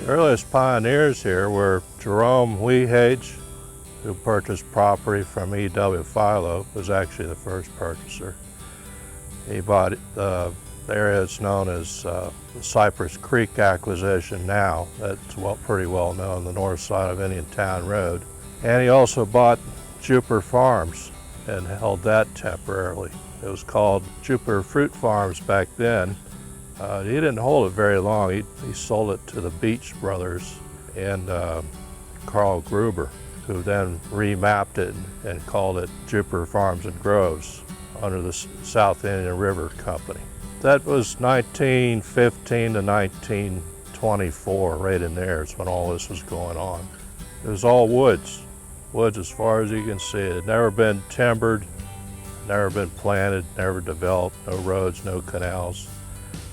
earliest pioneers here were Jerome Wehage, who purchased property from E.W. Philo, was actually the first purchaser. He bought the area that's known as the Cypress Creek acquisition now. That's pretty well known, the north side of Indiantown Road. And he also bought Jupiter Farms and held that temporarily. It was called Jupiter Fruit Farms back then. He didn't hold it very long. He sold it to the Beach brothers and Carl Gruber, who then remapped it and called it Jupiter Farms and Groves under the South Indian River Company. That was 1915 to 1924, right in there is when all this was going on. It was all woods as far as you can see. It had never been timbered, never been planted, never developed, no roads, no canals.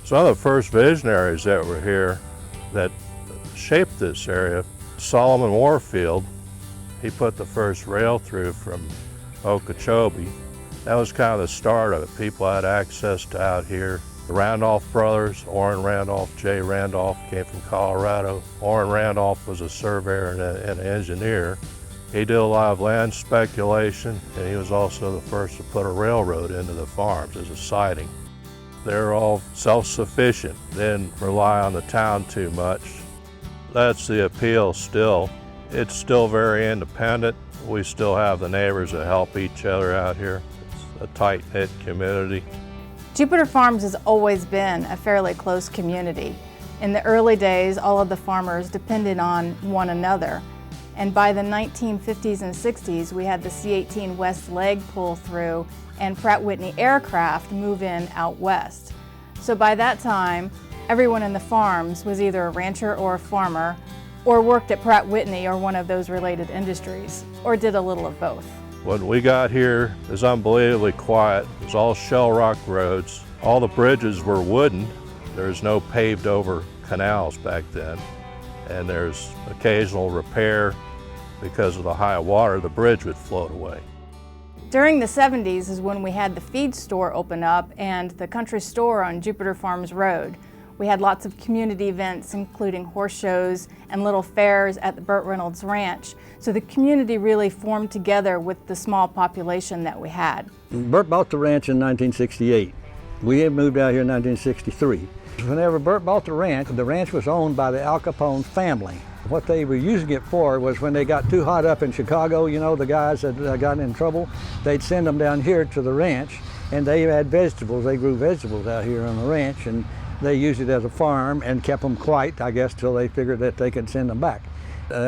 Some of the first visionaries that were here that shaped this area, Solomon Warfield, he put the first rail through from Okeechobee. That was kind of the start of it. People had access to out here. The Randolph brothers, Orrin Randolph, Jay Randolph, came from Colorado. Orrin Randolph was a surveyor and an engineer. He did a lot of land speculation, and he was also the first to put a railroad into the farms as a siding. They're all self-sufficient, didn't rely on the town too much. That's the appeal still. It's still very independent. We still have the neighbors that help each other out here. It's a tight-knit community. Jupiter Farms has always been a fairly close community. In the early days, all of the farmers depended on one another. And by the 1950s and 60s, we had the C-18 West leg pull through and Pratt Whitney aircraft move in out west. So by that time, everyone in the farms was either a rancher or a farmer, or worked at Pratt Whitney or one of those related industries, or did a little of both. When we got here, it was unbelievably quiet. It was all shell rock roads. All the bridges were wooden. There was no paved over canals back then. And there's occasional repair. Because of the high water, the bridge would float away. During the 70s is when we had the feed store open up and the country store on Jupiter Farms Road. We had lots of community events, including horse shows and little fairs at the Burt Reynolds Ranch. So the community really formed together with the small population that we had. Burt bought the ranch in 1968. We had moved out here in 1963. Whenever Burt bought the ranch was owned by the Al Capone family. What they were using it for was when they got too hot up in Chicago, you know, the guys that got in trouble, they'd send them down here to the ranch, and they had vegetables. They grew vegetables out here on the ranch, and they used it as a farm and kept them quiet, I guess, till they figured that they could send them back.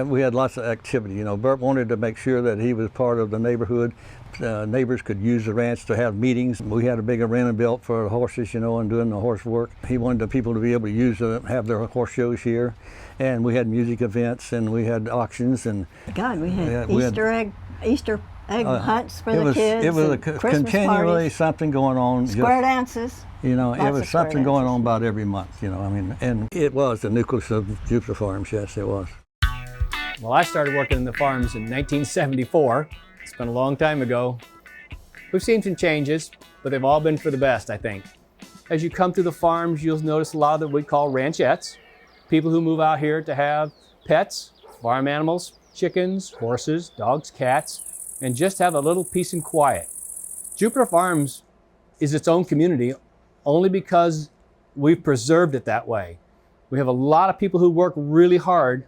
We had lots of activity. You know, Burt wanted to make sure that he was part of the neighborhood. Neighbors could use the ranch to have meetings. We had a big arena built for the horses, you know, and doing the horse work. He wanted the people to be able to have their horse shows here. And we had music events, and we had auctions, and God, we had Easter egg hunts for the kids. It was continually parties. Something going on. Square dances. You know, it was something going on about every month. You know, I mean, and it was the nucleus of Jupiter Farms. Yes, it was. Well, I started working in the farms in 1974. It's been a long time ago. We've seen some changes, but they've all been for the best, I think. As you come through the farms, you'll notice a lot of what we call ranchettes. People who move out here to have pets, farm animals, chickens, horses, dogs, cats, and just have a little peace and quiet. Jupiter Farms is its own community only because we've preserved it that way. We have a lot of people who work really hard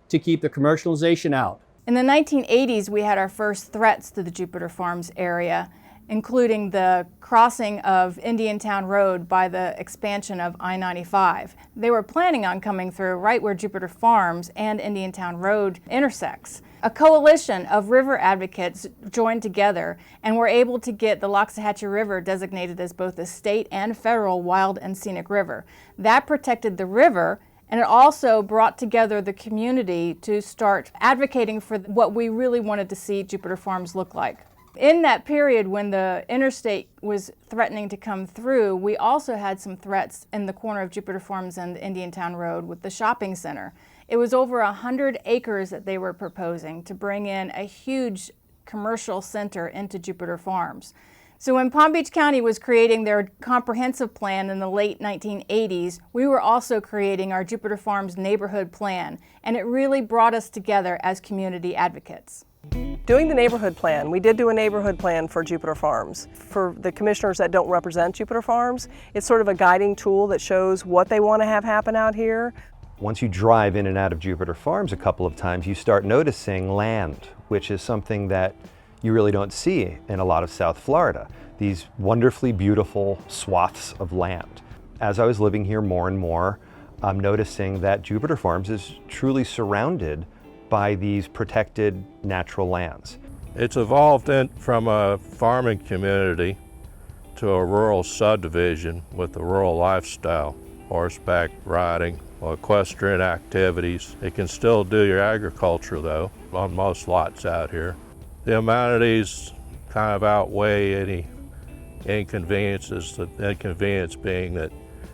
to keep the commercialization out. In the 1980s, we had our first threats to the Jupiter Farms area, including the crossing of Indiantown Road by the expansion of I-95. They were planning on coming through right where Jupiter Farms and Indiantown Road intersects. A coalition of river advocates joined together and were able to get the Loxahatchee River designated as both a state and federal wild and scenic river. That protected the river, and it also brought together the community to start advocating for what we really wanted to see Jupiter Farms look like. In that period when the interstate was threatening to come through, we also had some threats in the corner of Jupiter Farms and Indiantown Road with the shopping center. It was over 100 acres that they were proposing to bring in a huge commercial center into Jupiter Farms. So when Palm Beach County was creating their comprehensive plan in the late 1980s, we were also creating our Jupiter Farms neighborhood plan, and it really brought us together as community advocates. Doing the neighborhood plan, we did do a neighborhood plan for Jupiter Farms. For the commissioners that don't represent Jupiter Farms, it's sort of a guiding tool that shows what they want to have happen out here. Once you drive in and out of Jupiter Farms a couple of times, you start noticing land, which is something that you really don't see in a lot of South Florida. These wonderfully beautiful swaths of land. As I was living here more and more, I'm noticing that Jupiter Farms is truly surrounded by these protected natural lands. It's evolved from a farming community to a rural subdivision with a rural lifestyle, horseback riding, equestrian activities. You can still do your agriculture though on most lots out here. The amenities kind of outweigh any inconveniences, the inconvenience being that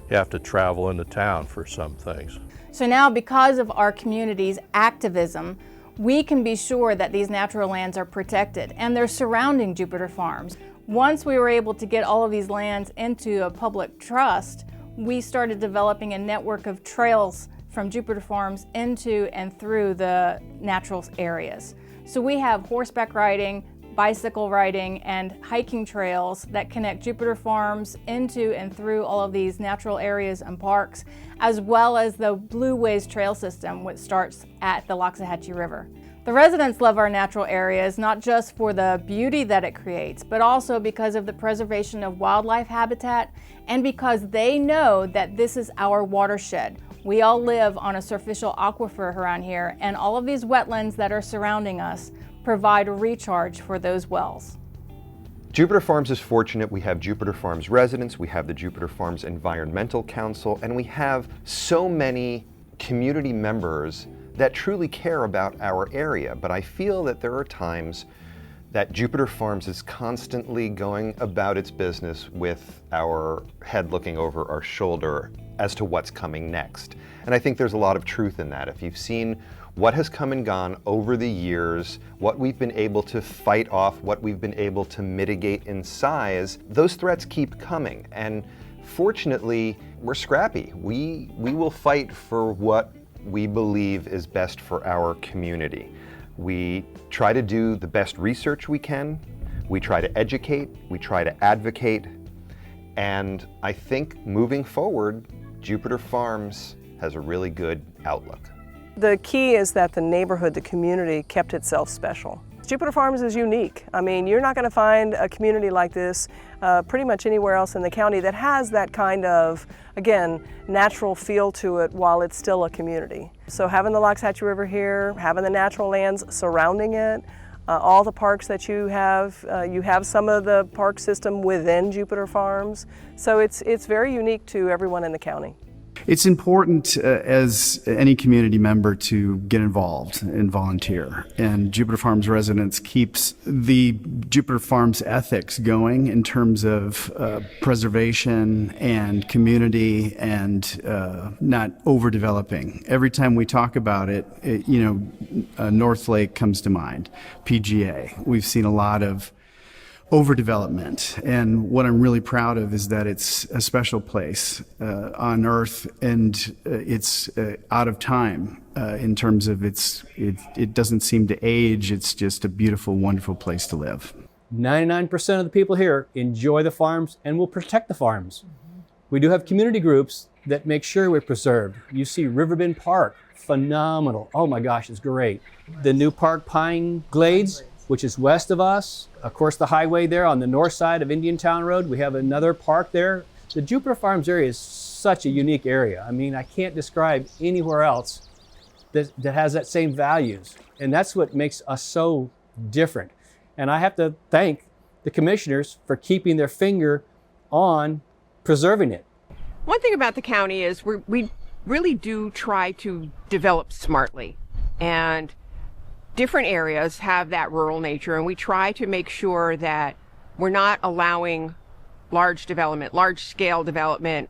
you have to travel into town for some things. So now, because of our community's activism, we can be sure that these natural lands are protected and they're surrounding Jupiter Farms. Once we were able to get all of these lands into a public trust, we started developing a network of trails from Jupiter Farms into and through the natural areas. So we have horseback riding, bicycle riding, and hiking trails that connect Jupiter Farms into and through all of these natural areas and parks, as well as the Blue Ways Trail System, which starts at the Loxahatchee River. The residents love our natural areas, not just for the beauty that it creates, but also because of the preservation of wildlife habitat and because they know that this is our watershed. We all live on a surficial aquifer around here, and all of these wetlands that are surrounding us provide a recharge for those wells. Jupiter Farms is fortunate. We have Jupiter Farms residents, we have the Jupiter Farms Environmental Council, and we have so many community members that truly care about our area. But I feel that there are times that Jupiter Farms is constantly going about its business with our head looking over our shoulder as to what's coming next. And I think there's a lot of truth in that. If you've seen what has come and gone over the years, what we've been able to fight off, what we've been able to mitigate in size, those threats keep coming. And fortunately, we're scrappy. We will fight for what we believe is best for our community. We try to do the best research we can. We try to educate, we try to advocate. And I think moving forward, Jupiter Farms has a really good outlook. The key is that the neighborhood, the community, kept itself special. Jupiter Farms is unique. I mean, you're not going to find a community like this pretty much anywhere else in the county that has that kind of, again, natural feel to it while it's still a community. So having the Loxahatchee River here, having the natural lands surrounding it, all the parks that you have some of the park system within Jupiter Farms. So it's very unique to everyone in the county. It's important as any community member to get involved and volunteer. And Jupiter Farms residents keeps the Jupiter Farms ethics going in terms of preservation and community and not overdeveloping. Every time we talk about it, North Lake comes to mind, PGA. We've seen a lot of overdevelopment, and what I'm really proud of is that it's a special place on Earth, and it's out of time in terms of it doesn't seem to age. It's just a beautiful, wonderful place to live. 99% of the people here enjoy the farms and will protect the farms. We do have community groups that make sure we're preserved. You see Riverbend Park, phenomenal. Oh my gosh, it's great. The new park, Pine Glades, which is west of us. Of course, the highway there on the north side of Indiantown Road, we have another park there. The Jupiter Farms area is such a unique area. I mean, I can't describe anywhere else that has that same values. And that's what makes us so different. And I have to thank the commissioners for keeping their finger on preserving it. One thing about the county is we really do try to develop smartly. And different areas have that rural nature, and we try to make sure that we're not allowing large scale development,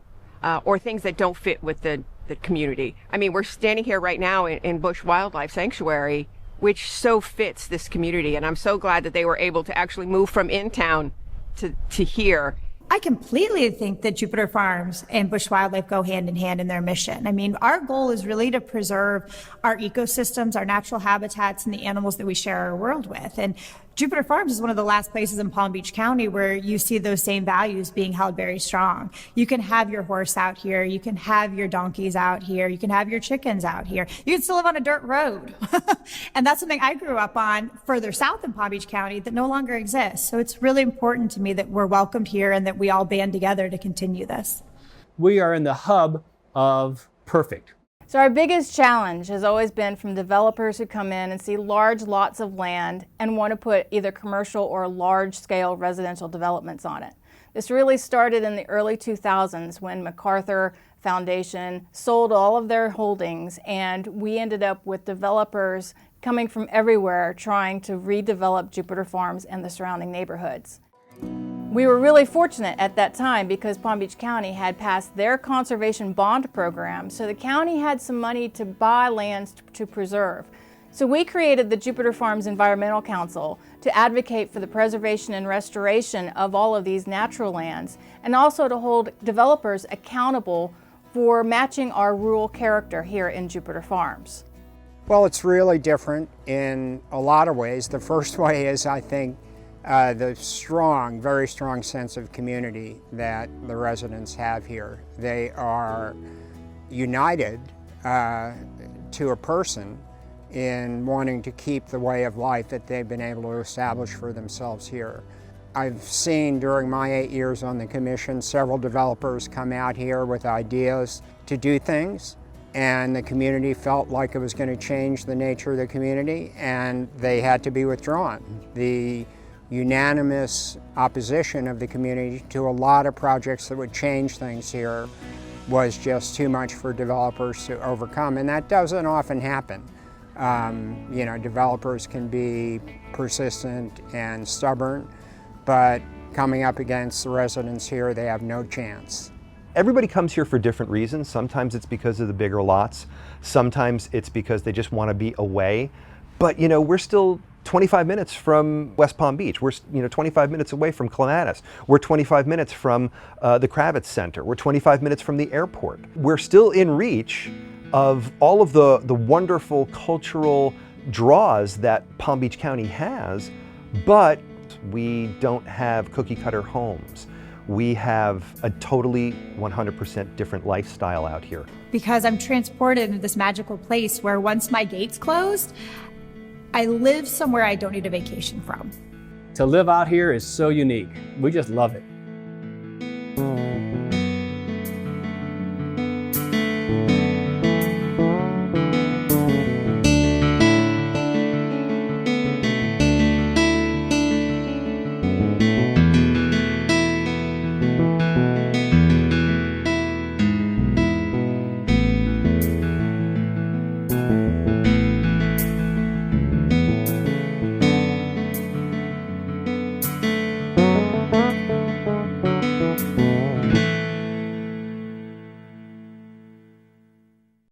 or things that don't fit with the community. I mean, we're standing here right now in Bush Wildlife Sanctuary, which so fits this community, and I'm so glad that they were able to actually move from in town to hear. I completely think that Jupiter Farms and Bush Wildlife go hand in hand in their mission. I mean, our goal is really to preserve our ecosystems, our natural habitats, and the animals that we share our world with. And Jupiter Farms is one of the last places in Palm Beach County where you see those same values being held very strong. You can have your horse out here. You can have your donkeys out here. You can have your chickens out here. You can still live on a dirt road. And that's something I grew up on further south in Palm Beach County that no longer exists. So it's really important to me that we're welcomed here and that we all band together to continue this. We are in the hub of perfect. So our biggest challenge has always been from developers who come in and see large lots of land and want to put either commercial or large-scale residential developments on it. This really started in the early 2000s when MacArthur Foundation sold all of their holdings, and we ended up with developers coming from everywhere trying to redevelop Jupiter Farms and the surrounding neighborhoods. We were really fortunate at that time because Palm Beach County had passed their conservation bond program, so the county had some money to buy lands to preserve. So we created the Jupiter Farms Environmental Council to advocate for the preservation and restoration of all of these natural lands, and also to hold developers accountable for matching our rural character here in Jupiter Farms. Well, it's really different in a lot of ways. The first way is, I think, the strong, very strong sense of community that the residents have here. They are united to a person in wanting to keep the way of life that they've been able to establish for themselves here. I've seen during my 8 years on the commission several developers come out here with ideas to do things, and the community felt like it was going to change the nature of the community, and they had to be withdrawn. The unanimous opposition of the community to a lot of projects that would change things here was just too much for developers to overcome, and that doesn't often happen. You know, developers can be persistent and stubborn, but coming up against the residents here, they have no chance. Everybody comes here for different reasons. Sometimes it's because of the bigger lots. Sometimes it's because they just want to be away. But you know, we're still 25 minutes from West Palm Beach. We're 25 minutes away from Clematis. We're 25 minutes from the Kravitz Center. We're 25 minutes from the airport. We're still in reach of all of the wonderful cultural draws that Palm Beach County has, but we don't have cookie cutter homes. We have a totally 100% different lifestyle out here. Because I'm transported into this magical place where once my gates closed, I live somewhere I don't need a vacation from. To live out here is so unique. We just love it.